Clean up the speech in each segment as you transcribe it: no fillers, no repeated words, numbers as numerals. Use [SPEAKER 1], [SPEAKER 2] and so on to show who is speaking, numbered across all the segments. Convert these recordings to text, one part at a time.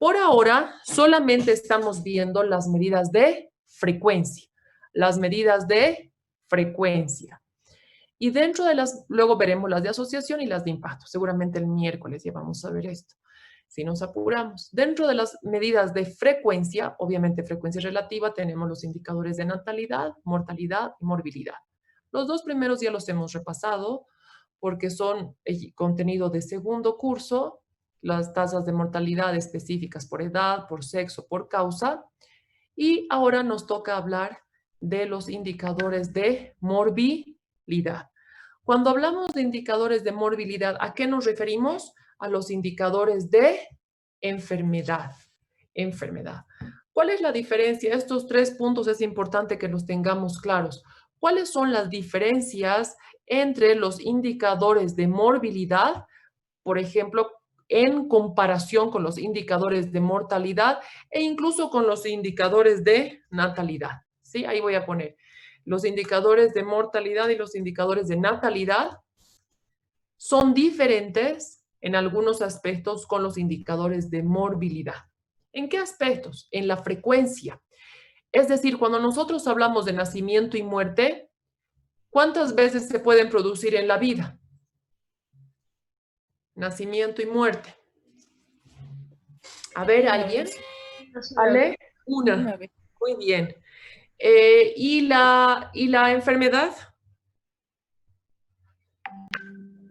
[SPEAKER 1] Por ahora, solamente estamos viendo las medidas de frecuencia. Las medidas de frecuencia. Y dentro de las, luego veremos las de asociación y las de impacto. Seguramente el miércoles ya vamos a ver esto, si nos apuramos. Dentro de las medidas de frecuencia, obviamente frecuencia relativa, tenemos los indicadores de natalidad, mortalidad y morbilidad. Los dos primeros ya los hemos repasado porque son contenido de segundo curso, las tasas de mortalidad específicas por edad, por sexo, por causa. Y ahora nos toca hablar de los indicadores de morbilidad. Cuando hablamos de indicadores de morbilidad, ¿a qué nos referimos? A los indicadores de enfermedad. Enfermedad. ¿Cuál es la diferencia? Estos 3 puntos es importante que los tengamos claros. ¿Cuáles son las diferencias entre los indicadores de morbilidad, por ejemplo, en comparación con los indicadores de mortalidad e incluso con los indicadores de natalidad? ¿Sí? Ahí voy a poner los indicadores de mortalidad y los indicadores de natalidad son diferentes en algunos aspectos con los indicadores de morbilidad. ¿En qué aspectos? En la frecuencia. Es decir, cuando nosotros hablamos de nacimiento y muerte, ¿cuántas veces se pueden producir en la vida? Nacimiento y muerte. A ver,
[SPEAKER 2] Una
[SPEAKER 1] ¿alguien?
[SPEAKER 2] vez.
[SPEAKER 1] ¿Ale?
[SPEAKER 2] Una
[SPEAKER 1] Una.
[SPEAKER 2] vez.
[SPEAKER 1] Muy bien. ¿Y la enfermedad?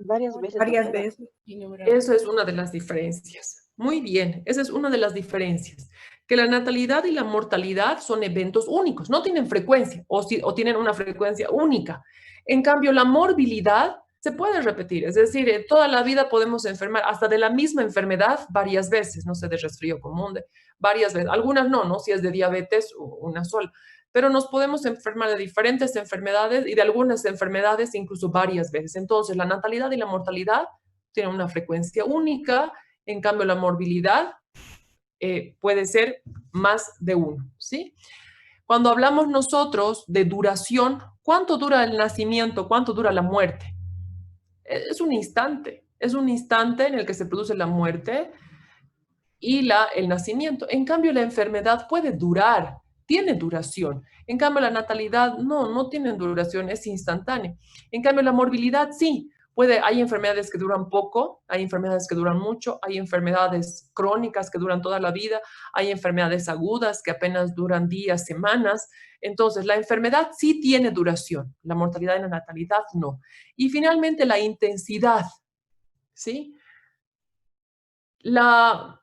[SPEAKER 3] Varias veces
[SPEAKER 2] Varias
[SPEAKER 3] también.
[SPEAKER 2] veces.
[SPEAKER 1] Eso es una de las diferencias. Muy bien, esa es una de las diferencias. Que la natalidad y la mortalidad son eventos únicos, no tienen frecuencia o tienen una frecuencia única. En cambio, la morbilidad se puede repetir, es decir, toda la vida podemos enfermar, hasta de la misma enfermedad, varias veces, no sé, de resfrío común, varias veces. Algunas no, ¿no? Si es de diabetes, una sola. Pero nos podemos enfermar de diferentes enfermedades y de algunas enfermedades incluso varias veces. Entonces, la natalidad y la mortalidad tienen una frecuencia única, en cambio la morbilidad puede ser más de uno, ¿sí? Cuando hablamos nosotros de duración, ¿cuánto dura el nacimiento? ¿Cuánto dura la muerte? Es un instante en el que se produce la muerte y el nacimiento. En cambio, la enfermedad puede durar, tiene duración. En cambio, la natalidad no tiene duración, es instantánea. En cambio, la morbilidad sí. Hay enfermedades que duran poco, hay enfermedades que duran mucho, hay enfermedades crónicas que duran toda la vida, hay enfermedades agudas que apenas duran días, semanas. Entonces, la enfermedad sí tiene duración, la mortalidad y la natalidad no. Y finalmente, la intensidad, ¿sí? A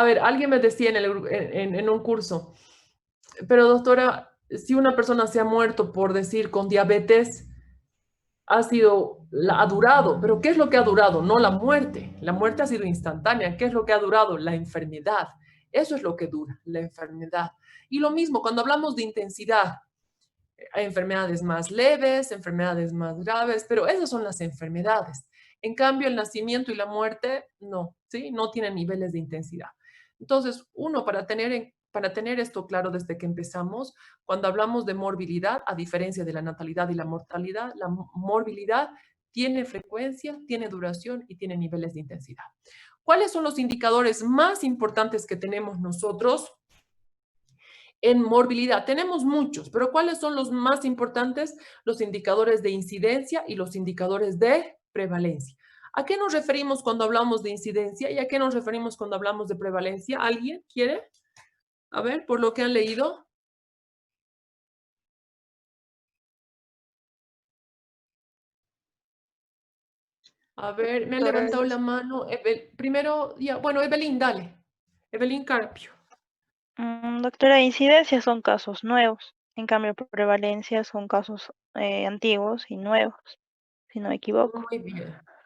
[SPEAKER 1] ver, alguien me decía en un curso, pero doctora, si una persona se ha muerto por decir con diabetes, ha durado, pero ¿qué es lo que ha durado? No la muerte. La muerte ha sido instantánea. ¿Qué es lo que ha durado? La enfermedad. Eso es lo que dura, la enfermedad. Y lo mismo, cuando hablamos de intensidad, hay enfermedades más leves, enfermedades más graves, pero esas son las enfermedades. En cambio, el nacimiento y la muerte no, ¿sí? No tienen niveles de intensidad. Entonces, uno, para tener esto claro desde que empezamos, cuando hablamos de morbilidad, a diferencia de la natalidad y la mortalidad, la morbilidad tiene frecuencia, tiene duración y tiene niveles de intensidad. ¿Cuáles son los indicadores más importantes que tenemos nosotros en morbilidad? Tenemos muchos, pero ¿cuáles son los más importantes? Los indicadores de incidencia y los indicadores de prevalencia. ¿A qué nos referimos cuando hablamos de incidencia y a qué nos referimos cuando hablamos de prevalencia? ¿Alguien quiere? A ver, por lo que han leído. A ver, me han
[SPEAKER 3] Doctora,
[SPEAKER 1] levantado la mano. Primero, ya, bueno, Evelyn, dale. Evelyn Carpio.
[SPEAKER 4] Doctora, incidencias son casos nuevos, en cambio prevalencia son casos antiguos y nuevos, si no me equivoco.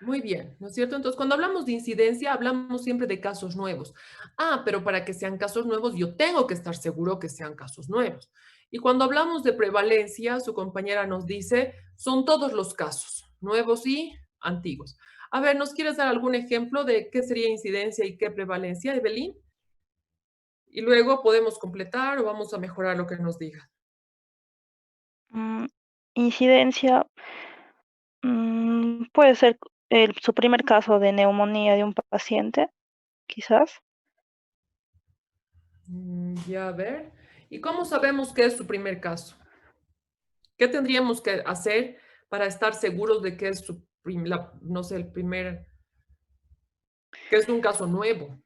[SPEAKER 1] Muy bien, ¿no es cierto? Entonces, cuando hablamos de incidencia, hablamos siempre de casos nuevos. Ah, pero para que sean casos nuevos, yo tengo que estar seguro que sean casos nuevos. Y cuando hablamos de prevalencia, su compañera nos dice, son todos los casos, nuevos y antiguos. A ver, ¿nos quieres dar algún ejemplo de qué sería incidencia y qué prevalencia, Evelyn? Y luego podemos completar o vamos a mejorar lo que nos diga.
[SPEAKER 4] Mm, Incidencia puede ser su primer caso de neumonía de un paciente, quizás.
[SPEAKER 1] Ya a ver. ¿Y cómo sabemos que es su primer caso? ¿Qué tendríamos que hacer para estar seguros de que es no sé, el primer, que es un caso nuevo?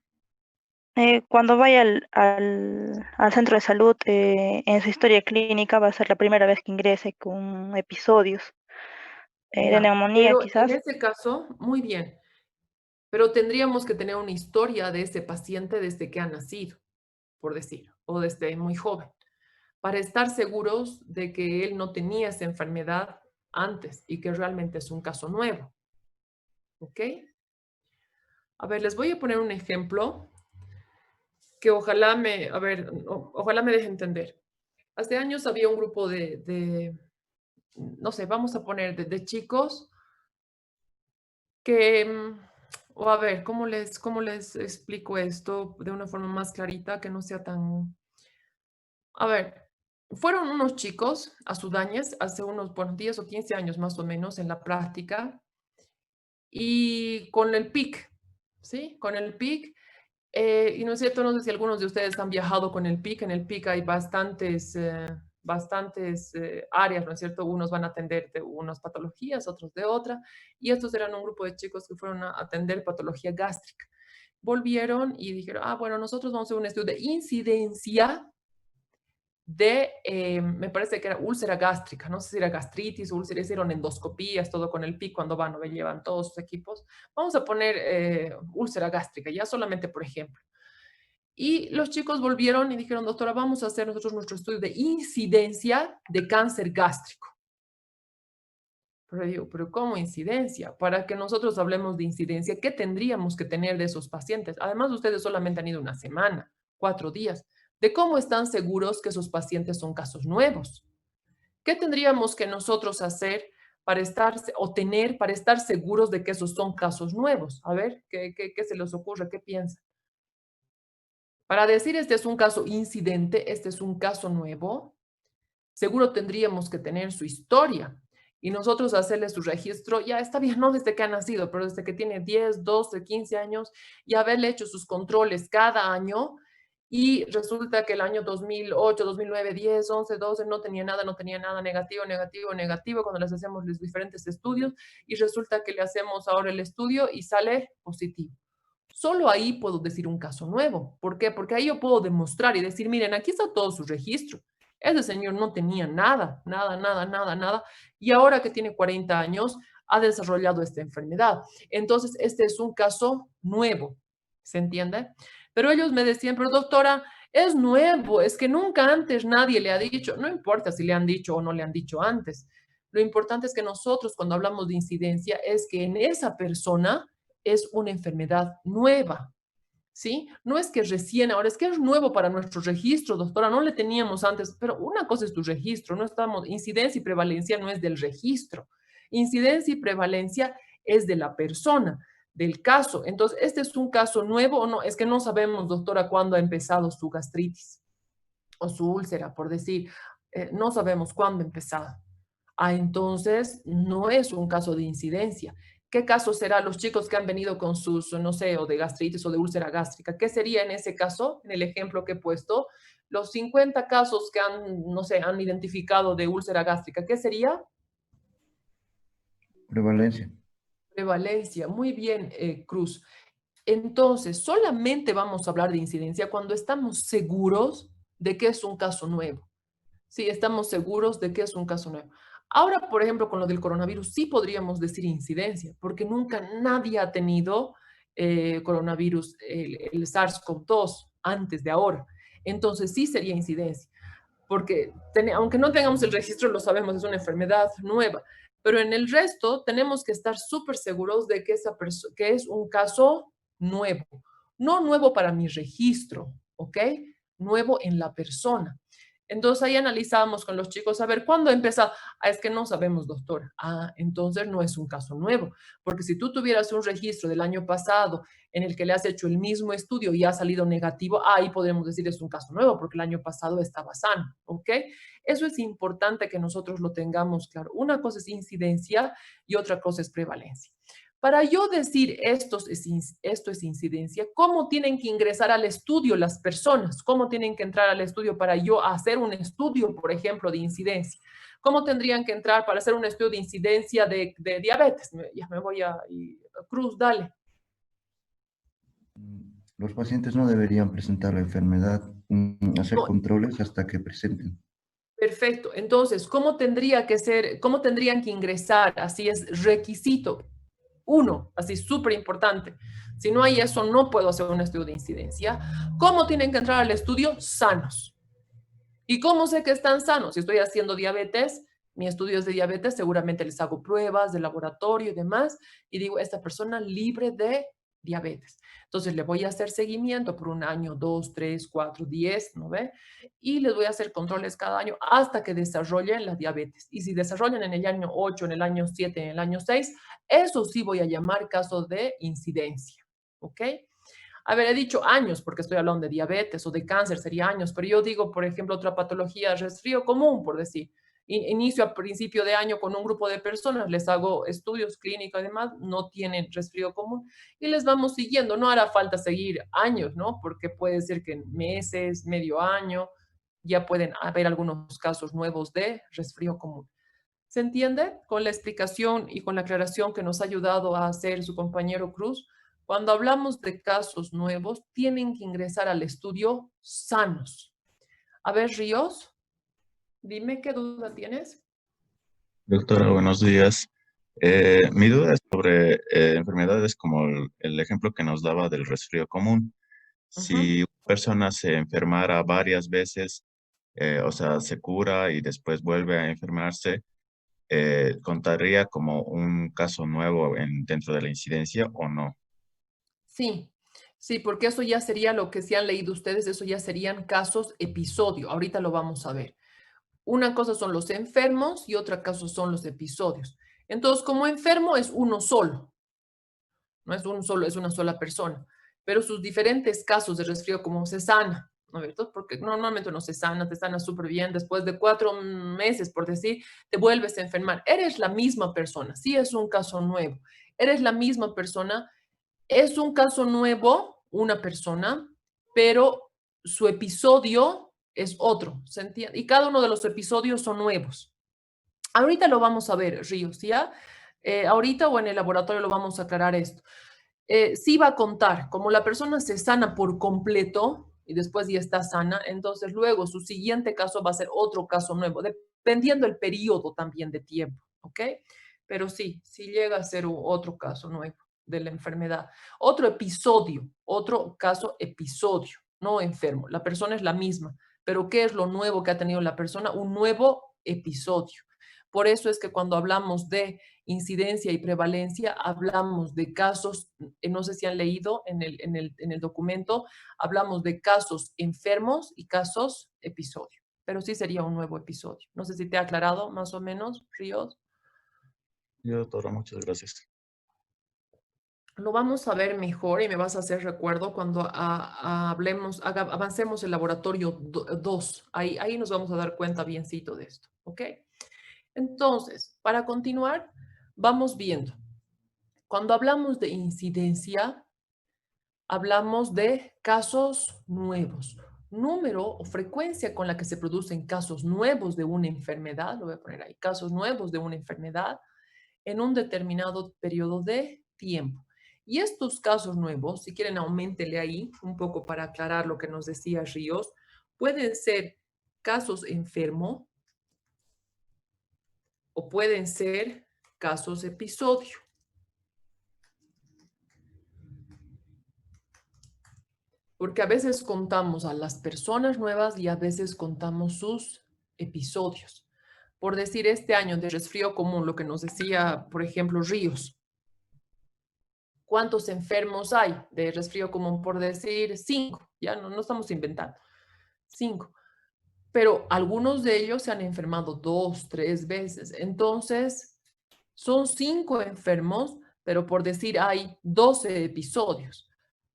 [SPEAKER 4] Cuando vaya al centro de salud, en su historia clínica va a ser la primera vez que ingrese con episodios de
[SPEAKER 1] Ya,
[SPEAKER 4] neumonía,
[SPEAKER 1] pero en
[SPEAKER 4] quizás.
[SPEAKER 1] ese caso, muy bien, pero tendríamos que tener una historia de ese paciente desde que ha nacido, por decir, o desde muy joven, para estar seguros de que él no tenía esa enfermedad antes y que realmente es un caso nuevo, ¿ok? A ver, les voy a poner un ejemplo que ojalá a ver, ojalá me deje entender. Hace años había un grupo no sé, vamos a poner de chicos que, o a ver, cómo les explico esto de una forma más clarita, que no sea tan, a ver, fueron unos chicos a Sudáñez hace unos, bueno, 10 o 15 años más o menos en la práctica y con el PIC, ¿sí? Con el PIC. Y no es cierto, no sé si algunos de ustedes han viajado con el PIC. En el PIC hay bastantes áreas, ¿no es cierto? Unos van a atender de unas patologías, otros de otra. Y estos eran un grupo de chicos que fueron a atender patología gástrica. Volvieron y dijeron, ah, bueno, nosotros vamos a hacer un estudio de incidencia me parece que era úlcera gástrica, no sé si era gastritis o úlcera, hicieron endoscopías, todo con el PIC cuando van o llevan todos sus equipos. Vamos a poner úlcera gástrica, ya solamente por ejemplo. Y los chicos volvieron y dijeron, doctora, vamos a hacer nosotros nuestro estudio de incidencia de cáncer gástrico. Pero digo, pero ¿cómo incidencia? Para que nosotros hablemos de incidencia, ¿qué tendríamos que tener de esos pacientes? Además, ustedes solamente han ido una semana, 4 días. ¿De cómo están seguros que esos pacientes son casos nuevos? ¿Qué tendríamos que nosotros hacer para estar o tener para estar seguros de que esos son casos nuevos? A ver, ¿qué se les ocurre? ¿Qué piensan? Para decir este es un caso incidente, este es un caso nuevo, seguro tendríamos que tener su historia y nosotros hacerle su registro, ya está bien, no desde que ha nacido, pero desde que tiene 10, 12, 15 años y haberle hecho sus controles cada año y resulta que el año 2008, 2009, 10, 11, 12 no tenía nada, no tenía nada, negativo, negativo, negativo, cuando les hacemos los diferentes estudios y resulta que le hacemos ahora el estudio y sale positivo. Solo ahí puedo decir un caso nuevo. ¿Por qué? Porque ahí yo puedo demostrar y decir, miren, aquí está todo su registro. Ese señor no tenía nada, nada, nada, nada, nada. Y ahora que tiene 40 años, ha desarrollado esta enfermedad. Entonces, este es un caso nuevo. ¿Se entiende? Pero ellos me decían, pero doctora, es nuevo, es que nunca antes nadie le ha dicho, no importa si le han dicho o no le han dicho antes. Lo importante es que nosotros cuando hablamos de incidencia es que en esa persona es una enfermedad nueva, ¿sí? No es que recién, ahora es que es nuevo para nuestro registro, doctora, no le teníamos antes, pero una cosa es tu registro, no estamos, incidencia y prevalencia no es del registro, incidencia y prevalencia es de la persona, del caso. Entonces, ¿este es un caso nuevo o no? Es que no sabemos, doctora, cuándo ha empezado su gastritis o su úlcera, por decir, no sabemos cuándo ha empezado. Ah, entonces no es un caso de incidencia. ¿Qué caso será los chicos que han venido con sus, no sé, o de gastritis o de úlcera gástrica? ¿Qué sería en ese caso, en el ejemplo que he puesto? Los 50 casos que han, no sé, han identificado de úlcera gástrica, ¿qué sería?
[SPEAKER 3] Prevalencia.
[SPEAKER 1] Prevalencia. Muy bien, Cruz. Entonces, solamente vamos a hablar de incidencia cuando estamos seguros de que es un caso nuevo. Sí, estamos seguros de que es un caso nuevo. Ahora, por ejemplo, con lo del coronavirus, sí podríamos decir incidencia, porque nunca nadie ha tenido coronavirus, el SARS-CoV-2 antes de ahora. Entonces, sí sería incidencia, porque aunque no tengamos el registro, lo sabemos, es una enfermedad nueva. Pero en el resto tenemos que estar súper seguros de que, que es un caso nuevo. No nuevo para mi registro, ¿ok? Nuevo en la persona. Entonces ahí analizábamos con los chicos, a ver, ¿cuándo empezó? Ah, es que no sabemos, doctora. Ah, entonces no es un caso nuevo, porque si tú tuvieras un registro del año pasado en el que le has hecho el mismo estudio y ha salido negativo, ahí podríamos decir es un caso nuevo, porque el año pasado estaba sano, ¿ok? Eso es importante que nosotros lo tengamos claro. Una cosa es incidencia y otra cosa es prevalencia. Para yo decir esto es incidencia, ¿cómo tienen que ingresar al estudio las personas? ¿Cómo tienen que entrar al estudio para yo hacer un estudio, por ejemplo, de incidencia? ¿Cómo tendrían que entrar para hacer un estudio de incidencia de diabetes? Ya me voy a... Cruz, dale.
[SPEAKER 2] Los pacientes no deberían presentar la enfermedad, hacer
[SPEAKER 1] No,
[SPEAKER 2] controles hasta que presenten.
[SPEAKER 1] perfecto. Entonces, ¿cómo tendría que ser, cómo tendrían que ingresar? Así es requisito. Uno, así súper importante. Si no hay eso, no puedo hacer un estudio de incidencia. ¿Cómo tienen que entrar al estudio? Sanos. ¿Y cómo sé que están sanos? Si estoy haciendo diabetes, mi estudio es de diabetes, seguramente les hago pruebas de laboratorio y demás, y digo, esta persona libre de diabetes. Entonces le voy a hacer seguimiento por un año, 2, 3, 4, 10, ¿no ve? Y les voy a hacer controles cada año hasta que desarrollen la diabetes. Y si desarrollan en el año 8, en el año 7, en el año 6, eso sí voy a llamar caso de incidencia, ¿ok? A ver, he dicho años porque estoy hablando de diabetes o de cáncer, sería años, pero yo digo, por ejemplo, otra patología, resfrío común, por decir. Inicio a principio de año con un grupo de personas, les hago estudios clínicos, además, no tienen resfrío común y les vamos siguiendo. No hará falta seguir años, ¿no? Porque puede ser que en meses, medio año, ya pueden haber algunos casos nuevos de resfrío común. ¿Se entiende? Con la explicación y con la aclaración que nos ha ayudado a hacer su compañero Cruz, cuando hablamos de casos nuevos, tienen que ingresar al estudio sanos. A ver, Ríos, dime qué duda tienes.
[SPEAKER 5] Doctora, buenos días. Mi duda es sobre enfermedades como el ejemplo que nos daba del resfrío común.
[SPEAKER 1] Ujú.
[SPEAKER 5] Si una persona se enfermara varias veces, o sea, se cura y después vuelve a enfermarse, ¿contaría como un caso nuevo dentro de la incidencia o no?
[SPEAKER 1] Sí, sí, porque eso ya sería lo que se han leído ustedes, eso ya serían casos episodio. Ahorita lo vamos a ver. Una cosa son los enfermos y otra cosa son los episodios. Entonces, como enfermo es uno solo. No es un solo, es una sola persona, pero sus diferentes casos de resfrío, como se sana, ¿no es cierto? Porque normalmente no se sana, te sana súper bien, después de 4 meses, por decir, te vuelves a enfermar. Eres la misma persona, sí es un caso nuevo, eres la misma persona, es un caso nuevo, una persona, pero su episodio es otro, ¿se entiende? Y cada uno de los episodios son nuevos. Ahorita lo vamos a ver, Ríos, ¿ya? Ahorita o en el laboratorio lo vamos a aclarar esto. Sí va a contar, como la persona se sana por completo y después ya está sana, entonces luego su siguiente caso va a ser otro caso nuevo, dependiendo el periodo también de tiempo, ¿ok? Pero sí, sí llega a ser otro caso nuevo de la enfermedad. Otro episodio, otro caso episodio, no enfermo. La persona es la misma, pero ¿qué es lo nuevo que ha tenido la persona? Un nuevo episodio. Por eso es que cuando hablamos de incidencia y prevalencia, hablamos de casos, no sé si han leído en el documento, hablamos de casos enfermos y casos episodio, pero sí sería un nuevo episodio. No sé si te ha aclarado más o menos, Ríos.
[SPEAKER 5] Sí, doctora, muchas gracias.
[SPEAKER 1] Lo vamos a ver mejor y me vas a hacer recuerdo cuando avancemos el laboratorio 2. Ahí nos vamos a dar cuenta biencito de esto, ¿ok? Entonces, para continuar, vamos viendo. Cuando hablamos de incidencia, hablamos de casos nuevos. Número o frecuencia con la que se producen casos nuevos de una enfermedad, lo voy a poner ahí, casos nuevos de una enfermedad en un determinado periodo de tiempo. Y estos casos nuevos, si quieren, auméntele ahí un poco para aclarar lo que nos decía Ríos, pueden ser casos enfermo o pueden ser casos episodio. Porque a veces contamos a las personas nuevas y a veces contamos sus episodios. Por decir, este año de resfrío común, lo que nos decía, por ejemplo, Ríos. ¿Cuántos enfermos hay de resfrío común? Por decir, 5. Ya no estamos inventando. 5. Pero algunos de ellos se han enfermado 2, 3 veces. Entonces, son 5 enfermos, pero por decir, hay 12 episodios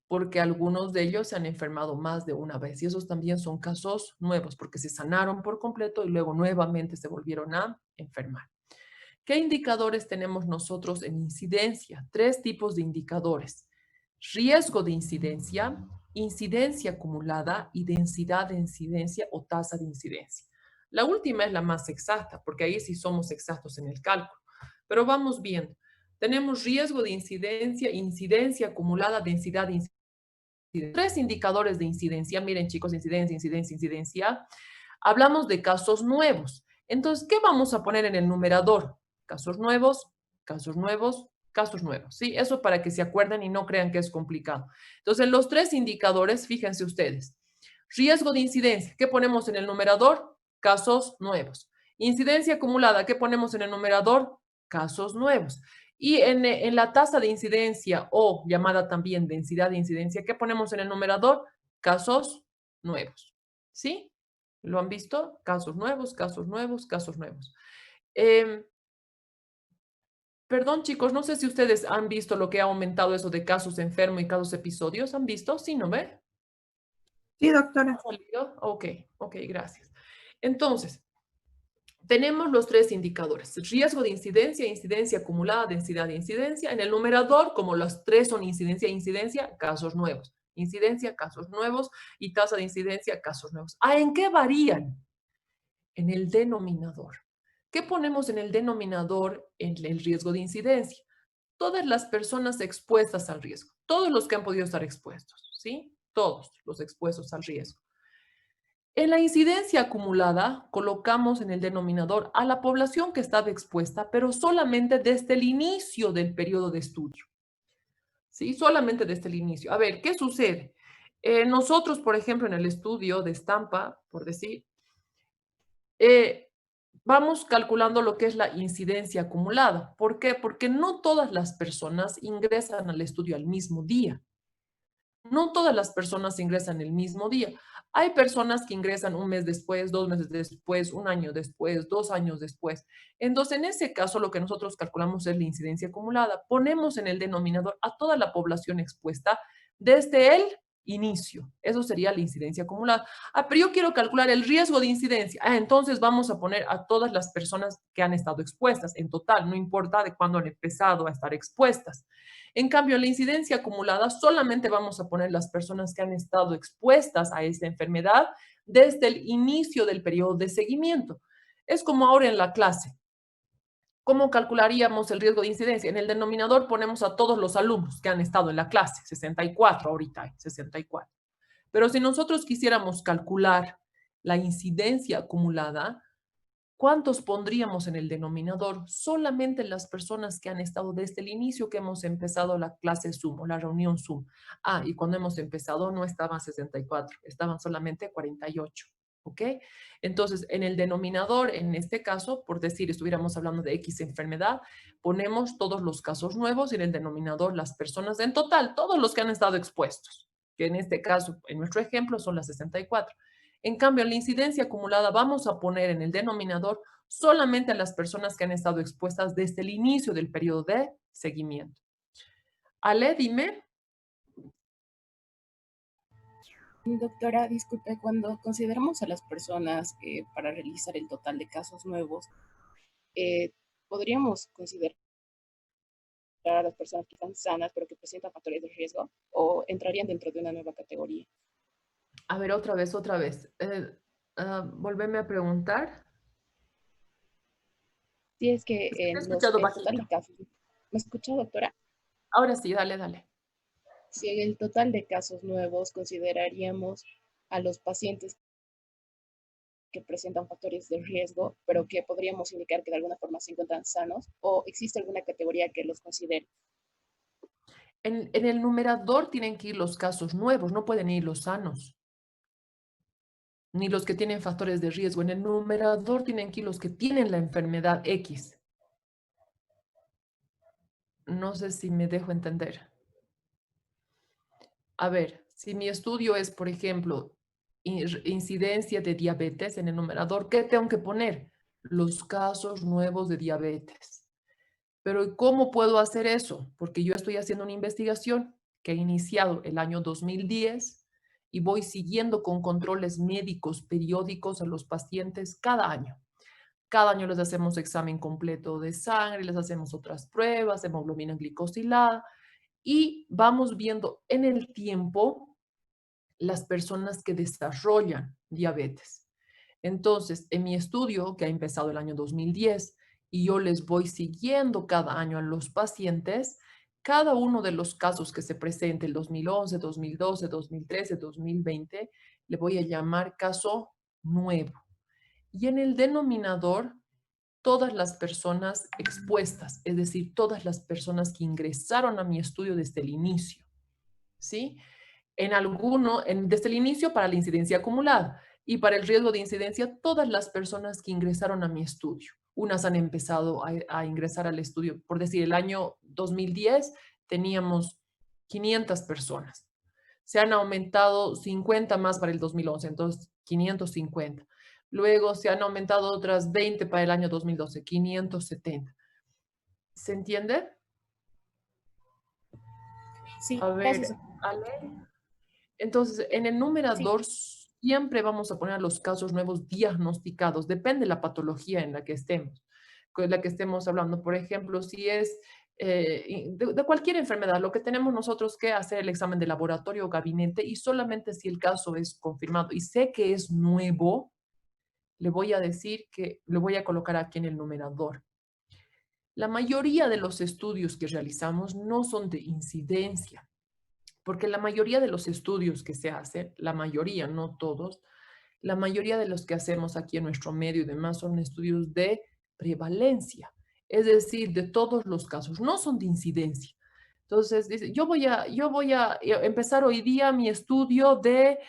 [SPEAKER 1] porque algunos de ellos se han enfermado más de una vez y esos también son casos nuevos porque se sanaron por completo y luego nuevamente se volvieron a enfermar. ¿Qué indicadores tenemos nosotros en incidencia? 3 tipos de indicadores. Riesgo de incidencia, incidencia acumulada y densidad de incidencia o tasa de incidencia. La última es la más exacta, porque ahí sí somos exactos en el cálculo. Pero vamos viendo. Tenemos riesgo de incidencia, incidencia acumulada, densidad de incidencia. 3 indicadores de incidencia. Miren, chicos, incidencia, incidencia, incidencia. Hablamos de casos nuevos. Entonces, ¿qué vamos a poner en el numerador? Casos nuevos, casos nuevos, casos nuevos. ¿Sí? Eso para que se acuerden y no crean que es complicado. Entonces, los 3 indicadores, fíjense ustedes. Riesgo de incidencia, ¿qué ponemos en el numerador? Casos nuevos. Incidencia acumulada, ¿qué ponemos en el numerador? Casos nuevos. Y en la tasa de incidencia o llamada también densidad de incidencia, ¿qué ponemos en el numerador? Casos nuevos. ¿Sí? ¿Lo han visto? Casos nuevos, casos nuevos, casos nuevos. Perdón, chicos, no sé si ustedes han visto lo que ha aumentado eso de casos enfermos y casos episodios. ¿Han visto? ¿Sí, no ve?
[SPEAKER 3] Sí, doctora.
[SPEAKER 1] ¿Ha salido? Ok, gracias. Entonces, tenemos los 3 indicadores. Riesgo de incidencia, incidencia acumulada, densidad de incidencia. En el numerador, como los 3 son incidencia e incidencia, casos nuevos. Incidencia, casos nuevos y tasa de incidencia, casos nuevos. ¿En qué varían? En el denominador. ¿Qué ponemos en el denominador en el riesgo de incidencia? Todas las personas expuestas al riesgo. Todos los que han podido estar expuestos, ¿sí? Todos los expuestos al riesgo. En la incidencia acumulada, colocamos en el denominador a la población que estaba expuesta, pero solamente desde el inicio del periodo de estudio. ¿Sí? Solamente desde el inicio. A ver, ¿qué sucede? Nosotros, por ejemplo, en el estudio de estampa, por decir, vamos calculando lo que es la incidencia acumulada. ¿Por qué? Porque no todas las personas ingresan al estudio al mismo día. No todas las personas ingresan el mismo día. Hay personas que ingresan un mes después, 2 meses después, 1 año después, 2 años después. Entonces, en ese caso, lo que nosotros calculamos es la incidencia acumulada. Ponemos en el denominador a toda la población expuesta desde el inicio. Eso sería la incidencia acumulada. Pero yo quiero calcular el riesgo de incidencia. Entonces vamos a poner a todas las personas que han estado expuestas en total, no importa de cuándo han empezado a estar expuestas. En cambio, la incidencia acumulada solamente vamos a poner las personas que han estado expuestas a esta enfermedad desde el inicio del periodo de seguimiento. Es como ahora en la clase. ¿Cómo calcularíamos el riesgo de incidencia? En el denominador ponemos a todos los alumnos que han estado en la clase, 64 ahorita hay, 64. Pero si nosotros quisiéramos calcular la incidencia acumulada, ¿cuántos pondríamos en el denominador? Solamente las personas que han estado desde el inicio que hemos empezado la clase Zoom o la reunión Zoom. Y cuando hemos empezado no estaban 64, estaban solamente 48. ¿Ok? Entonces, en el denominador, en este caso, por decir, estuviéramos hablando de X enfermedad, ponemos todos los casos nuevos y en el denominador las personas en total, todos los que han estado expuestos, que en este caso, en nuestro ejemplo, son las 64. En cambio, en la incidencia acumulada vamos a poner en el denominador solamente a las personas que han estado expuestas desde el inicio del periodo de seguimiento. Ale, dime.
[SPEAKER 6] Doctora, disculpe, cuando consideramos a las personas para realizar el total de casos nuevos, ¿podríamos considerar a las personas que están sanas pero que presentan factores de riesgo o entrarían dentro de una nueva categoría?
[SPEAKER 1] A ver, otra vez. Volveme a preguntar.
[SPEAKER 6] Sí, es que
[SPEAKER 1] He
[SPEAKER 6] en
[SPEAKER 1] escuchado
[SPEAKER 6] el total de casos... ¿Me escucha, doctora?
[SPEAKER 1] Ahora sí, dale.
[SPEAKER 6] Si en el total de casos nuevos consideraríamos a los pacientes que presentan factores de riesgo, pero que podríamos indicar que de alguna forma se encuentran sanos, o existe alguna categoría que los considere.
[SPEAKER 1] En el numerador tienen que ir los casos nuevos, no pueden ir los sanos, ni los que tienen factores de riesgo. En el numerador tienen que ir los que tienen la enfermedad X. No sé si me dejo entender. A ver, si mi estudio es, por ejemplo, incidencia de diabetes en el numerador, ¿qué tengo que poner? Los casos nuevos de diabetes. Pero ¿cómo puedo hacer eso? Porque yo estoy haciendo una investigación que he iniciado el año 2010 y voy siguiendo con controles médicos periódicos a los pacientes cada año. Cada año les hacemos examen completo de sangre, les hacemos otras pruebas, hemoglobina glicosilada, y vamos viendo en el tiempo las personas que desarrollan diabetes. Entonces, en mi estudio, que ha empezado el año 2010, y yo les voy siguiendo cada año a los pacientes, cada uno de los casos que se presente, el 2011, 2012, 2013, 2020, le voy a llamar caso nuevo. Y en el denominador, todas las personas expuestas, es decir, todas las personas que ingresaron a mi estudio desde el inicio, ¿sí? Desde el inicio para la incidencia acumulada y para el riesgo de incidencia, todas las personas que ingresaron a mi estudio. Unas han empezado a ingresar al estudio, por decir, el año 2010 teníamos 500 personas. Se han aumentado 50 más para el 2011, entonces 550. Luego se han aumentado otras 20 para el año 2012, 570. ¿Se entiende?
[SPEAKER 6] Sí,
[SPEAKER 1] A ver,
[SPEAKER 6] gracias.
[SPEAKER 1] Ale. Entonces, en el numerador siempre vamos a poner los casos nuevos diagnosticados. Depende de la patología en la que estemos, con la que estemos hablando. Por ejemplo, si es de cualquier enfermedad, lo que tenemos nosotros que hacer el examen de laboratorio o gabinete, y solamente si el caso es confirmado y sé que es nuevo, le voy a decir que le voy a colocar aquí en el numerador. La mayoría de los estudios que realizamos no son de incidencia, porque la mayoría de los estudios que se hacen, la mayoría, no todos, la mayoría de los que hacemos aquí en nuestro medio y demás son estudios de prevalencia, es decir, de todos los casos, no son de incidencia. Entonces, dice, yo voy a empezar hoy día mi estudio de,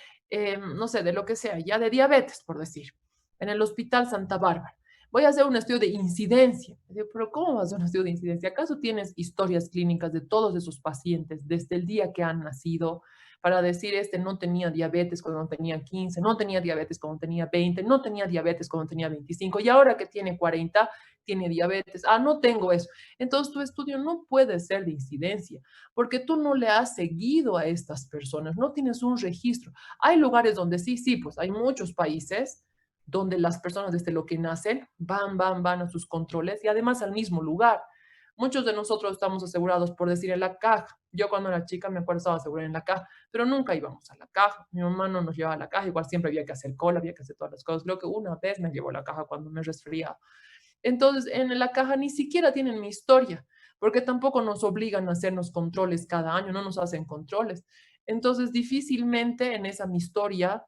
[SPEAKER 1] no sé, de lo que sea, ya de diabetes, por decir, en el Hospital Santa Bárbara. Voy a hacer un estudio de incidencia. Digo, pero ¿cómo vas a hacer un estudio de incidencia? ¿Acaso tienes historias clínicas de todos esos pacientes desde el día que han nacido para decir, este no tenía diabetes cuando tenía 15, no tenía diabetes cuando tenía 20, no tenía diabetes cuando tenía 25, y ahora que tiene 40, tiene diabetes? Ah, no tengo eso. Entonces tu estudio no puede ser de incidencia, porque tú no le has seguido a estas personas, no tienes un registro. Hay lugares donde sí, pues hay muchos países donde las personas desde lo que nacen van a sus controles y además al mismo lugar. Muchos de nosotros estamos asegurados, por decir, en la caja. Yo cuando era chica me acuerdo estaba asegurada en la caja, pero nunca íbamos a la caja. Mi mamá no nos llevaba a la caja, igual siempre había que hacer cola, había que hacer todas las cosas. Creo que una vez me llevó a la caja cuando me resfriaba. Entonces, en la caja ni siquiera tienen mi historia, porque tampoco nos obligan a hacernos controles cada año, no nos hacen controles. Entonces, difícilmente en esa mi historia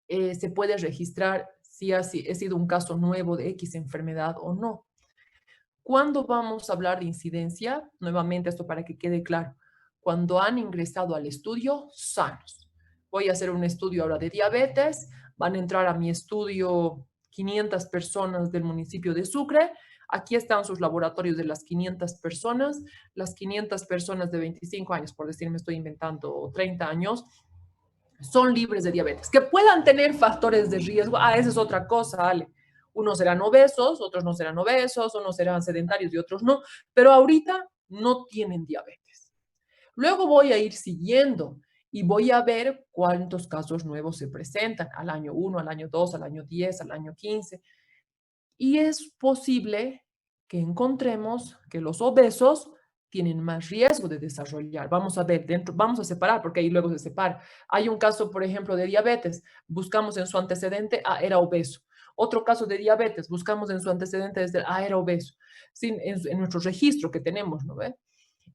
[SPEAKER 1] se puede registrar si ha sido un caso nuevo de X enfermedad o no. ¿Cuándo vamos a hablar de incidencia? Nuevamente, esto para que quede claro. Cuando han ingresado al estudio sanos. Voy a hacer un estudio ahora de diabetes. Van a entrar a mi estudio 500 personas del municipio de Sucre. Aquí están sus laboratorios de las 500 personas. Las 500 personas de 25 años, por decir, me estoy inventando, 30 años, son libres de diabetes. Que puedan tener factores de riesgo, esa es otra cosa, Ale. Unos serán obesos, otros no serán obesos, unos serán sedentarios y otros no, pero ahorita no tienen diabetes. Luego voy a ir siguiendo y voy a ver cuántos casos nuevos se presentan al año 1, al año 2, al año 10, al año 15. Y es posible que encontremos que los obesos tienen más riesgo de desarrollar. Vamos a ver, vamos a separar, porque ahí luego se separa. Hay un caso, por ejemplo, de diabetes. Buscamos en su antecedente, era obeso. Otro caso de diabetes, buscamos en su antecedente desde, era obeso. En nuestro registro que tenemos, ¿no ve?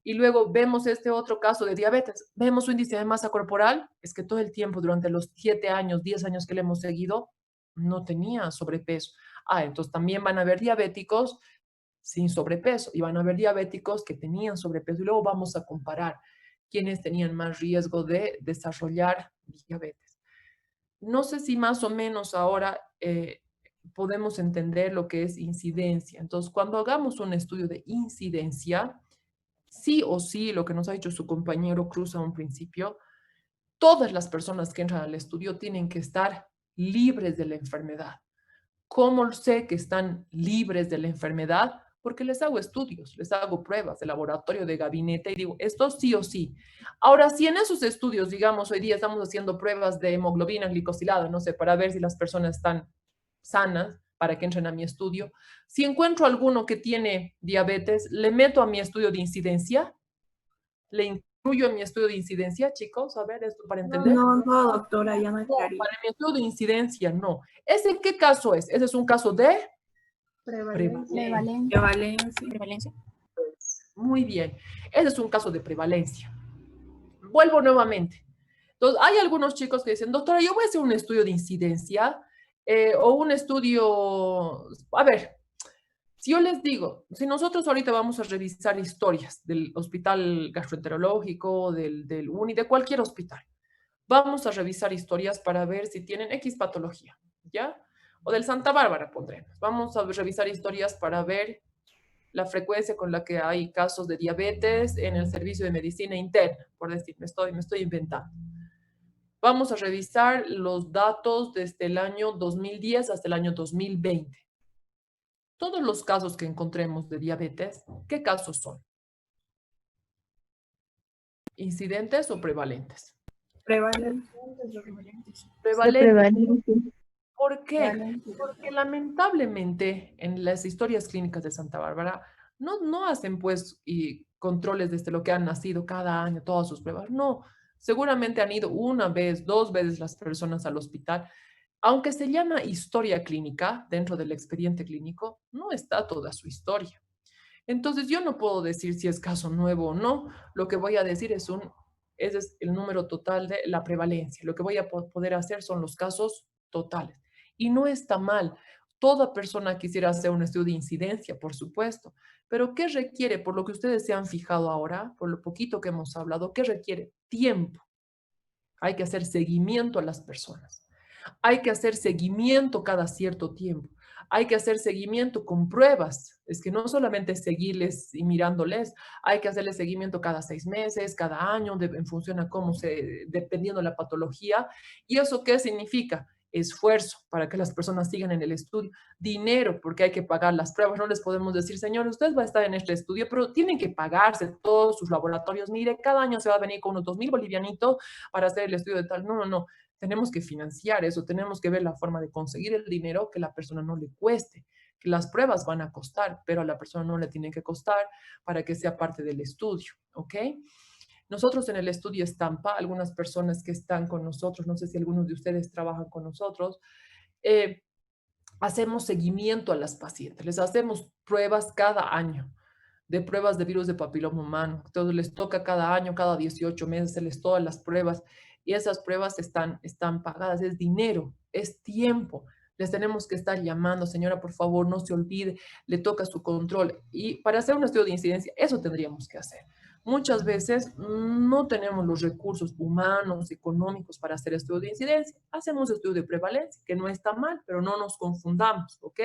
[SPEAKER 1] Y luego vemos este otro caso de diabetes. Vemos su índice de masa corporal, es que todo el tiempo, durante los 7 años, 10 años que le hemos seguido, no tenía sobrepeso. Entonces también van a haber diabéticos sin sobrepeso y van a haber diabéticos que tenían sobrepeso, y luego vamos a comparar quiénes tenían más riesgo de desarrollar diabetes. No sé si más o menos ahora podemos entender lo que es incidencia. Entonces, cuando hagamos un estudio de incidencia, sí o sí, lo que nos ha dicho su compañero Cruz a un principio, todas las personas que entran al estudio tienen que estar libres de la enfermedad. ¿Cómo sé que están libres de la enfermedad? Porque les hago estudios, les hago pruebas de laboratorio, de gabinete, y digo, esto sí o sí. Ahora, si en esos estudios, digamos, hoy día estamos haciendo pruebas de hemoglobina glicosilada, no sé, para ver si las personas están sanas, para que entren a mi estudio. Si encuentro alguno que tiene diabetes, le meto a mi estudio de incidencia, le incluyo en mi estudio de incidencia, chicos, a ver, esto para entender.
[SPEAKER 3] No, doctora, ya no entraría.
[SPEAKER 1] Para mi estudio de incidencia, no. ¿Ese en qué caso es? Ese es un caso de
[SPEAKER 3] Prevalencia.
[SPEAKER 1] Muy bien. Ese es un caso de prevalencia. Vuelvo nuevamente. Entonces, hay algunos chicos que dicen, doctora, yo voy a hacer un estudio de incidencia o un estudio... A ver, si yo les digo, si nosotros ahorita vamos a revisar historias del hospital gastroenterológico, del UNI, de cualquier hospital, vamos a revisar historias para ver si tienen X patología, ¿ya? O del Santa Bárbara pondremos. Vamos a revisar historias para ver la frecuencia con la que hay casos de diabetes en el servicio de medicina interna, por decir, me estoy inventando. Vamos a revisar los datos desde el año 2010 hasta el año 2020. Todos los casos que encontremos de diabetes, ¿qué casos son? ¿Incidentes o prevalentes?
[SPEAKER 3] Prevalente.
[SPEAKER 1] Prevalentes. ¿Por qué? Porque lamentablemente en las historias clínicas de Santa Bárbara no hacen pues controles desde lo que han nacido cada año, todas sus pruebas. No, seguramente han ido una vez, 2 veces las personas al hospital. Aunque se llama historia clínica dentro del expediente clínico, no está toda su historia. Entonces yo no puedo decir si es caso nuevo o no. Lo que voy a decir ese es el número total de la prevalencia. Lo que voy a poder hacer son los casos totales. Y no está mal. Toda persona quisiera hacer un estudio de incidencia, por supuesto. Pero ¿qué requiere? Por lo que ustedes se han fijado ahora, por lo poquito que hemos hablado, ¿qué requiere? Tiempo. Hay que hacer seguimiento a las personas. Hay que hacer seguimiento cada cierto tiempo. Hay que hacer seguimiento con pruebas. Es que no solamente seguirles y mirándoles, hay que hacerles seguimiento cada 6 meses, cada año, en función a dependiendo de la patología. ¿Y eso qué significa? Esfuerzo para que las personas sigan en el estudio, dinero porque hay que pagar las pruebas. No les podemos decir, señor, usted va a estar en este estudio, pero tienen que pagarse todos sus laboratorios. Mire, cada año se va a venir con unos 2,000 bolivianitos para hacer el estudio de tal. No. Tenemos que financiar eso, tenemos que ver la forma de conseguir el dinero que a la persona no le cueste, que las pruebas van a costar, pero a la persona no le tienen que costar para que sea parte del estudio, ¿ok? Nosotros en el estudio Estampa, algunas personas que están con nosotros, no sé si algunos de ustedes trabajan con nosotros, hacemos seguimiento a las pacientes, les hacemos pruebas cada año, de pruebas de virus de papiloma humano. Entonces les toca cada año, cada 18 meses, se les todas las pruebas y esas pruebas están pagadas, es dinero, es tiempo. Les tenemos que estar llamando, señora, por favor, no se olvide, le toca su control. Y para hacer un estudio de incidencia, eso tendríamos que hacer. Muchas veces no tenemos los recursos humanos, económicos para hacer estudio de incidencia. Hacemos estudio de prevalencia, que no está mal, pero no nos confundamos, ¿ok?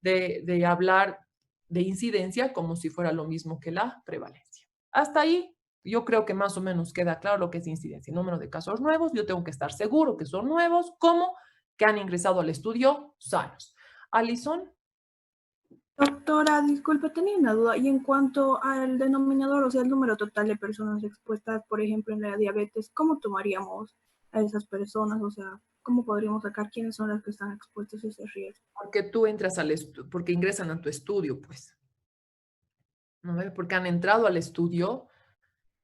[SPEAKER 1] De hablar de incidencia como si fuera lo mismo que la prevalencia. Hasta ahí yo creo que más o menos queda claro lo que es incidencia. Número de casos nuevos, yo tengo que estar seguro que son nuevos, como que han ingresado al estudio sanos. Alison.
[SPEAKER 3] Doctora, disculpe, tenía una duda. Y en cuanto al denominador, o sea, el número total de personas expuestas, por ejemplo, en la diabetes, ¿cómo tomaríamos a esas personas? O sea, ¿cómo podríamos sacar quiénes son las que están expuestas a ese riesgo?
[SPEAKER 1] Porque tú entras porque ingresan a tu estudio, pues. ¿No? Porque han entrado al estudio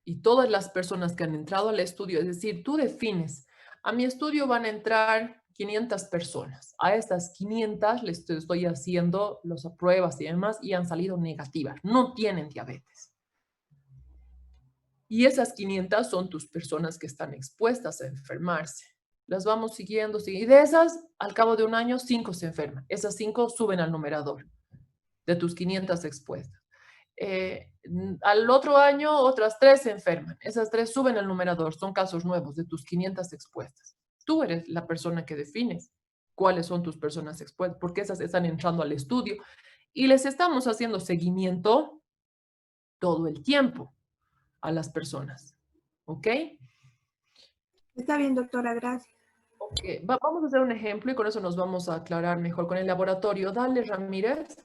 [SPEAKER 1] y todas las personas que han entrado al estudio, es decir, tú defines, a mi estudio van a entrar 500 personas. A estas 500 les estoy haciendo las pruebas y demás y han salido negativas. No tienen diabetes. Y esas 500 son tus personas que están expuestas a enfermarse. Las vamos siguiendo. Y de esas, al cabo de un año, 5 se enferman. Esas 5 suben al numerador de tus 500 expuestas. Al otro año, otras 3 se enferman. Esas 3 suben al numerador. Son casos nuevos de tus 500 expuestas. Tú eres la persona que defines cuáles son tus personas expuestas, porque esas están entrando al estudio y les estamos haciendo seguimiento todo el tiempo a las personas. ¿Ok?
[SPEAKER 3] Está bien, doctora, gracias.
[SPEAKER 1] Ok, vamos a hacer un ejemplo y con eso nos vamos a aclarar mejor con el laboratorio. Dale, Ramírez.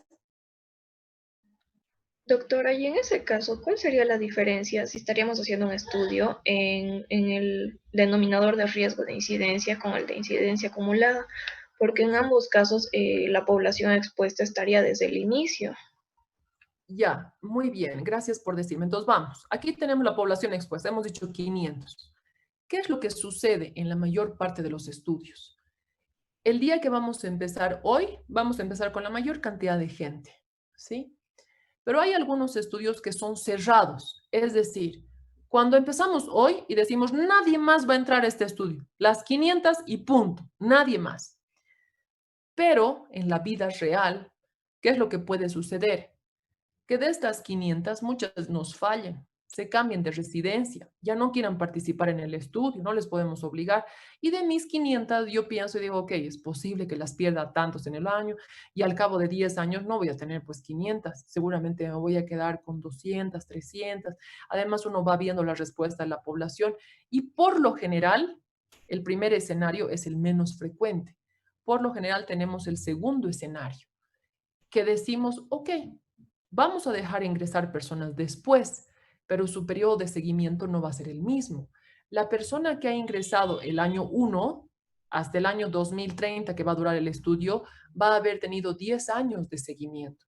[SPEAKER 7] Doctora, y en ese caso, ¿cuál sería la diferencia si estaríamos haciendo un estudio en el denominador de riesgo de incidencia con el de incidencia acumulada? porque en ambos casos la población expuesta estaría desde el inicio.
[SPEAKER 1] Ya, muy bien, gracias por decirme. Entonces vamos, aquí tenemos la población expuesta, hemos dicho 500. ¿Qué es lo que sucede en la mayor parte de los estudios? El día que vamos a empezar hoy, vamos a empezar con la mayor cantidad de gente, ¿sí? Pero hay algunos estudios que son cerrados, es decir, cuando empezamos hoy y decimos nadie más va a entrar a este estudio, las 500 y punto, nadie más. Pero en la vida real, ¿qué es lo que puede suceder? Que de estas 500 muchas nos fallen, se cambien de residencia, ya no quieran participar en el estudio, no les podemos obligar. Y de mis 500 yo pienso y digo, ok, es posible que las pierda tantos en el año y al cabo de 10 años no voy a tener pues 500, seguramente me voy a quedar con 200, 300. Además uno va viendo la respuesta de la población y por lo general el primer escenario es el menos frecuente. Por lo general tenemos el segundo escenario, que decimos, ok, vamos a dejar ingresar personas después, pero su periodo de seguimiento no va a ser el mismo. La persona que ha ingresado el año 1 hasta el año 2030, que va a durar el estudio, va a haber tenido 10 años de seguimiento.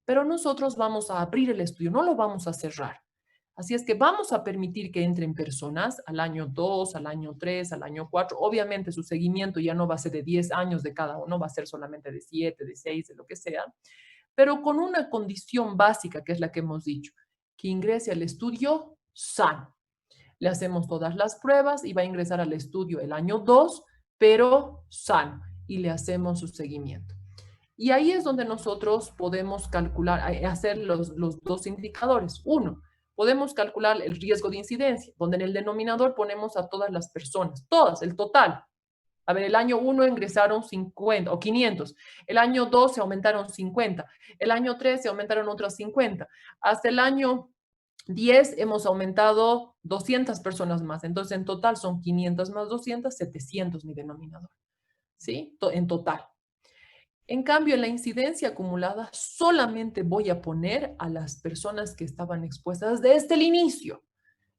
[SPEAKER 1] Pero nosotros vamos a abrir el estudio, no lo vamos a cerrar. Así es que vamos a permitir que entren personas al año 2, al año 3, al año 4. Obviamente su seguimiento ya no va a ser de 10 años de cada uno, va a ser solamente de 7, de 6, de lo que sea, pero con una condición básica, que es la que hemos dicho, que ingrese al estudio sano. Le hacemos todas las pruebas y va a ingresar al estudio el año 2, pero sano, y le hacemos su seguimiento. Y ahí es donde nosotros podemos calcular, hacer los dos indicadores. Uno, podemos calcular el riesgo de incidencia, donde en el denominador ponemos a todas las personas, todas, el total. A ver, el año 1 ingresaron 50 o 500, el año 2 se aumentaron 50, el año 3 se aumentaron otras 50, hasta el año 10 hemos aumentado 200 personas más, entonces en total son 500 más 200, 700 mi denominador, ¿sí? En total. En cambio, en la incidencia acumulada solamente voy a poner a las personas que estaban expuestas desde el inicio,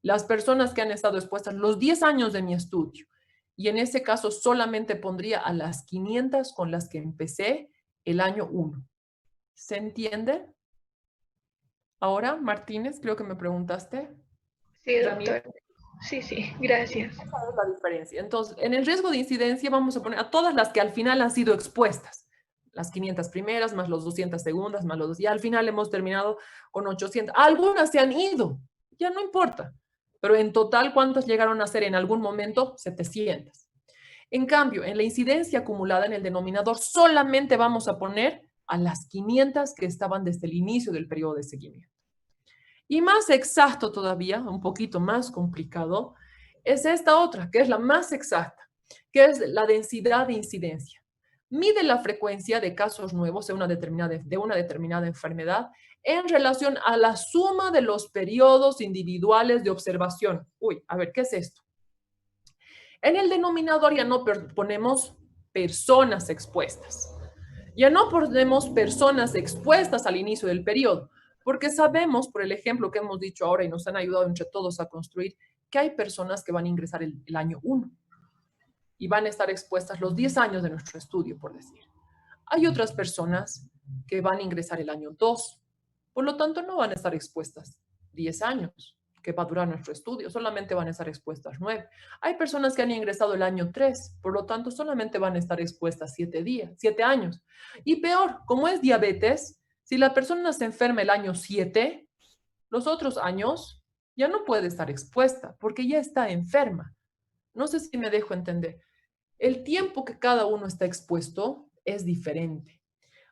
[SPEAKER 1] las personas que han estado expuestas los 10 años de mi estudio. Y en ese caso solamente pondría a las 500 con las que empecé el año 1. ¿Se entiende? Ahora, Martínez, creo que me preguntaste.
[SPEAKER 7] Sí, doctor. Sí, gracias.
[SPEAKER 1] Esa es la diferencia. Entonces, en el riesgo de incidencia vamos a poner a todas las que al final han sido expuestas. Las 500 primeras, más los 200 segundas, más los 2. Y al final hemos terminado con 800. Algunas se han ido, ya no importa. Pero en total, ¿cuántas llegaron a ser en algún momento? 700. En cambio, en la incidencia acumulada en el denominador, solamente vamos a poner a las 500 que estaban desde el inicio del periodo de seguimiento. Y más exacto todavía, un poquito más complicado, es esta otra, que es la más exacta, que es la densidad de incidencia. Mide la frecuencia de casos nuevos de una determinada enfermedad en relación a la suma de los periodos individuales de observación. Uy, a ver, ¿qué es esto? En el denominador ya no ponemos personas expuestas. Ya no ponemos personas expuestas al inicio del periodo, porque sabemos, por el ejemplo que hemos dicho ahora y nos han ayudado entre todos a construir, que hay personas que van a ingresar el año 1 y van a estar expuestas los 10 años de nuestro estudio, por decir. Hay otras personas que van a ingresar el año 2, por lo tanto no van a estar expuestas 10 años que va a durar nuestro estudio, solamente van a estar expuestas 9. Hay personas que han ingresado el año 3, por lo tanto solamente van a estar expuestas 7 años. Y peor, como es diabetes, si la persona se enferma el año 7, los otros años ya no puede estar expuesta porque ya está enferma. No sé si me dejo entender. El tiempo que cada uno está expuesto es diferente.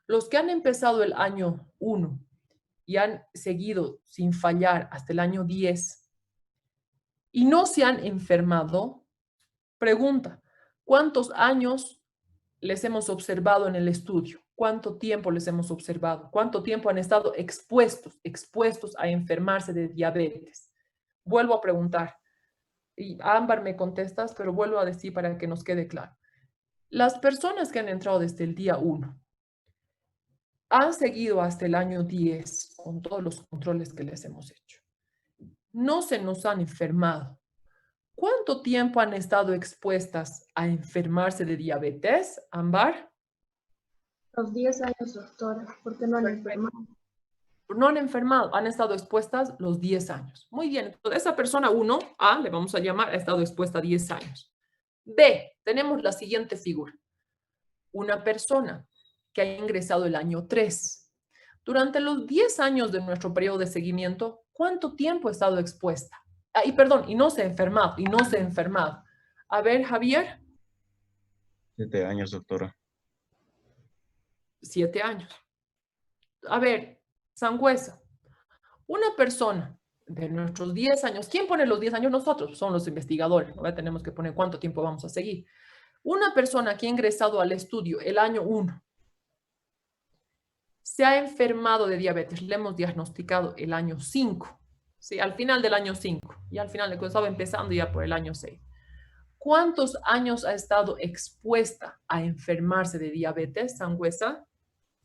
[SPEAKER 1] Los que han empezado el año 1 y han seguido sin fallar hasta el año 10 y no se han enfermado, pregunta, ¿cuántos años les hemos observado en el estudio? ¿Cuánto tiempo les hemos observado? ¿Cuánto tiempo han estado expuestos a enfermarse de diabetes? Vuelvo a preguntar. Y Ámbar me contestas, pero vuelvo a decir para que nos quede claro. Las personas que han entrado desde el día 1 han seguido hasta el año 10 con todos los controles que les hemos hecho. No se nos han enfermado. ¿Cuánto tiempo han estado expuestas a enfermarse de diabetes, Ámbar?
[SPEAKER 7] Los 10 años, doctora, porque no han enfermado.
[SPEAKER 1] No han enfermado, han estado expuestas los 10 años. Muy bien, entonces esa persona 1, A, le vamos a llamar, ha estado expuesta 10 años. B, tenemos la siguiente figura. Una persona que ha ingresado el año 3. Durante los 10 años de nuestro periodo de seguimiento, ¿cuánto tiempo ha estado expuesta? Y no se ha enfermado, A ver, Javier.
[SPEAKER 5] 7 años, doctora.
[SPEAKER 1] 7 años. A ver, Sangüesa. Una persona de nuestros 10 años, ¿quién pone los 10 años? Nosotros, son los investigadores. ¿No? Tenemos que poner cuánto tiempo vamos a seguir. Una persona que ha ingresado al estudio el año 1, se ha enfermado de diabetes, le hemos diagnosticado el año 5, ¿sí? Al final del año 5, y al final estaba empezando ya por el año 6. ¿Cuántos años ha estado expuesta a enfermarse de diabetes, Sangüesa?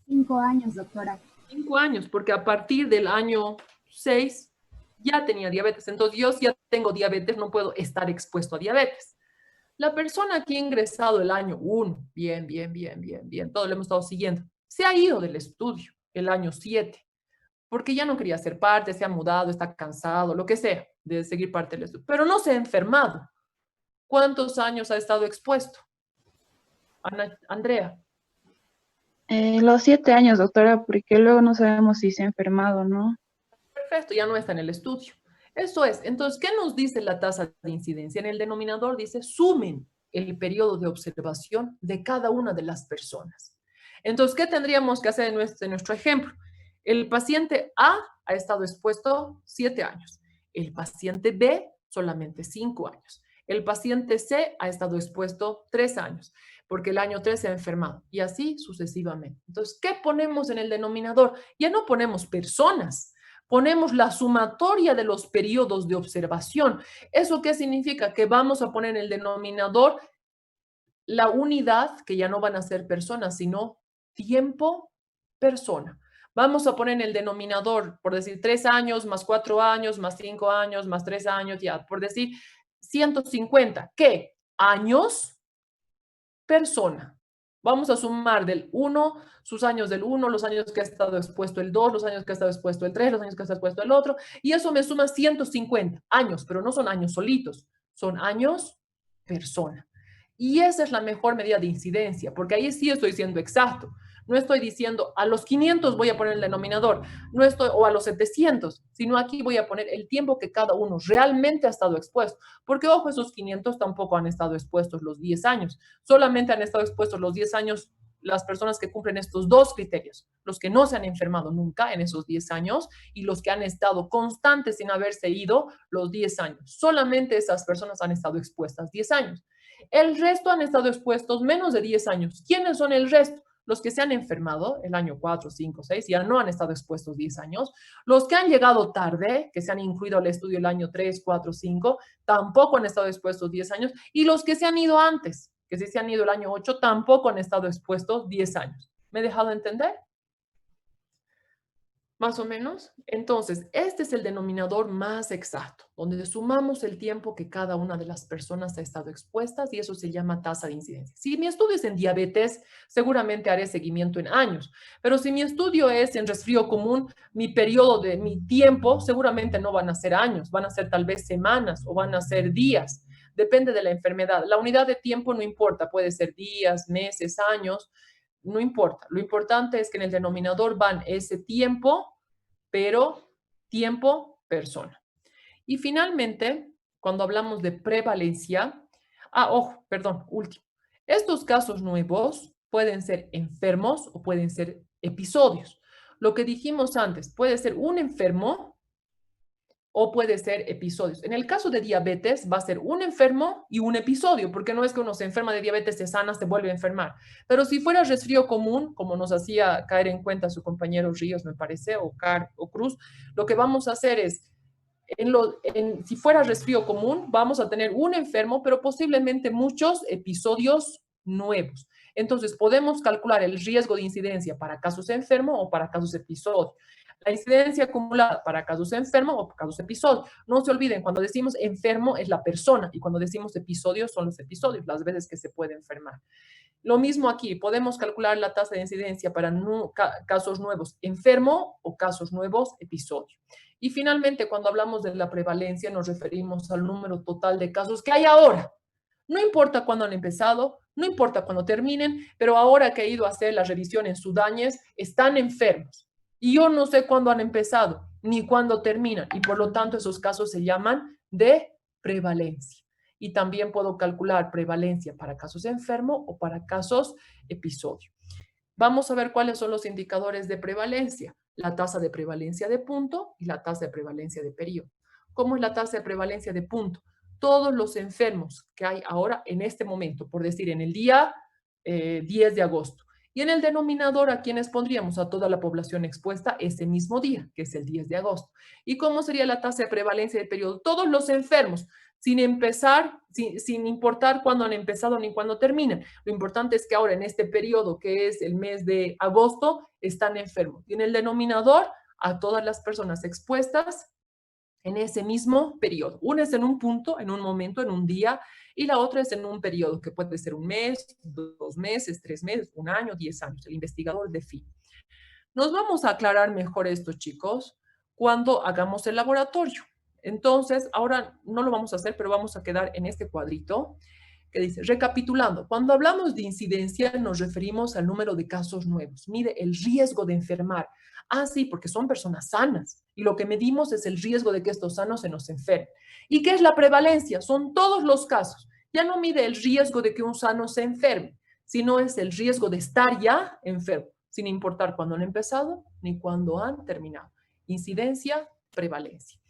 [SPEAKER 8] 5 años, doctora.
[SPEAKER 1] 5 años, porque a partir del año 6 ya tenía diabetes. Entonces, yo si ya tengo diabetes, no puedo estar expuesto a diabetes. La persona que ha ingresado el año 1, bien, todo lo hemos estado siguiendo, se ha ido del estudio el año 7, porque ya no quería ser parte, se ha mudado, está cansado, lo que sea, de seguir parte del estudio, pero no se ha enfermado. ¿Cuántos años ha estado expuesto? Andrea.
[SPEAKER 9] Los 7 años, doctora, porque luego no sabemos si se ha enfermado, ¿no?
[SPEAKER 1] Perfecto, ya no está en el estudio. Eso es. Entonces, ¿qué nos dice la tasa de incidencia? En el denominador dice, sumen el periodo de observación de cada una de las personas. Entonces, ¿qué tendríamos que hacer en nuestro ejemplo? El paciente A ha estado expuesto 7 años. El paciente B, solamente 5 años. El paciente C ha estado expuesto 3 años, porque el año 3 se ha enfermado, y así sucesivamente. Entonces, ¿qué ponemos en el denominador? Ya no ponemos personas, ponemos la sumatoria de los periodos de observación. ¿Eso qué significa? Que vamos a poner en el denominador la unidad, que ya no van a ser personas, sino tiempo persona. Vamos a poner en el denominador, por decir, 3 años, más 4 años, más 5 años, más 3 años, ya, por decir, 150. ¿Qué? Años, persona. Vamos a sumar del 1, sus años del 1, los años que ha estado expuesto el 2, los años que ha estado expuesto el 3, los años que ha estado expuesto el otro, y eso me suma 150 años, pero no son años solitos, son años, persona. Y esa es la mejor medida de incidencia, porque ahí sí estoy siendo exacto. No estoy diciendo a los 500 voy a poner el denominador, o a los 700, sino aquí voy a poner el tiempo que cada uno realmente ha estado expuesto. Porque, ojo, esos 500 tampoco han estado expuestos los 10 años. Solamente han estado expuestos los 10 años las personas que cumplen estos dos criterios, los que no se han enfermado nunca en esos 10 años y los que han estado constantes sin haberse ido los 10 años. Solamente esas personas han estado expuestas 10 años. El resto han estado expuestos menos de 10 años. ¿Quiénes son el resto? Los que se han enfermado el año 4, 5, 6, ya no han estado expuestos 10 años. Los que han llegado tarde, que se han incluido al estudio el año 3, 4, 5, tampoco han estado expuestos 10 años. Y los que se han ido antes, que sí se han ido el año 8, tampoco han estado expuestos 10 años. ¿Me he dejado entender? Más o menos. Entonces, este es el denominador más exacto, donde sumamos el tiempo que cada una de las personas ha estado expuestas y eso se llama tasa de incidencia. Si mi estudio es en diabetes, seguramente haré seguimiento en años, pero si mi estudio es en resfrío común, mi tiempo seguramente no van a ser años, van a ser tal vez semanas o van a ser días. Depende de la enfermedad. La unidad de tiempo no importa, puede ser días, meses, años, no importa. Lo importante es que en el denominador van ese tiempo, pero tiempo, persona. Y finalmente, cuando hablamos de prevalencia, último. Estos casos nuevos pueden ser enfermos o pueden ser episodios. Lo que dijimos antes, puede ser un enfermo o puede ser episodios. En el caso de diabetes va a ser un enfermo y un episodio, porque no es que uno se enferma de diabetes, se sana, se vuelve a enfermar. Pero si fuera resfrío común, como nos hacía caer en cuenta su compañero Ríos, me parece, o Cruz, lo que vamos a hacer es, si fuera resfrío común, vamos a tener un enfermo, pero posiblemente muchos episodios nuevos. Entonces, podemos calcular el riesgo de incidencia para casos enfermo o para casos episodio. La incidencia acumulada para casos enfermos o casos episodios. No se olviden, cuando decimos enfermo es la persona y cuando decimos episodios son los episodios, las veces que se puede enfermar. Lo mismo aquí, podemos calcular la tasa de incidencia para casos nuevos enfermo o casos nuevos episodio. Y finalmente, cuando hablamos de la prevalencia, nos referimos al número total de casos que hay ahora. No importa cuándo han empezado, no importa cuándo terminen, pero ahora que he ido a hacer la revisión en Sudáñez, están enfermos. Y yo no sé cuándo han empezado, ni cuándo terminan. Y por lo tanto, esos casos se llaman de prevalencia. Y también puedo calcular prevalencia para casos enfermos o para casos episodio. Vamos a ver cuáles son los indicadores de prevalencia. La tasa de prevalencia de punto y la tasa de prevalencia de periodo. ¿Cómo es la tasa de prevalencia de punto? Todos los enfermos que hay ahora en este momento, por decir, en el día 10 de agosto. Y en el denominador, ¿a quienes pondríamos? A toda la población expuesta ese mismo día, que es el 10 de agosto. ¿Y cómo sería la tasa de prevalencia de periodo? Todos los enfermos, sin importar cuándo han empezado ni cuándo terminan. Lo importante es que ahora en este periodo, que es el mes de agosto, están enfermos. Y en el denominador, a todas las personas expuestas en ese mismo periodo. Una es en un punto, en un momento, en un día, y la otra es en un periodo, que puede ser un mes, 2 meses, 3 meses, 1 año, 10 años. El investigador define. Nos vamos a aclarar mejor esto, chicos, cuando hagamos el laboratorio. Entonces, ahora no lo vamos a hacer, pero vamos a quedar en este cuadrito que dice, recapitulando, cuando hablamos de incidencia nos referimos al número de casos nuevos. Mide el riesgo de enfermar. Ah, sí, porque son personas sanas. Y lo que medimos es el riesgo de que estos sanos se nos enfermen. ¿Y qué es la prevalencia? Son todos los casos. Ya no mide el riesgo de que un sano se enferme, sino es el riesgo de estar ya enfermo, sin importar cuándo han empezado ni cuándo han terminado. Incidencia, prevalencia.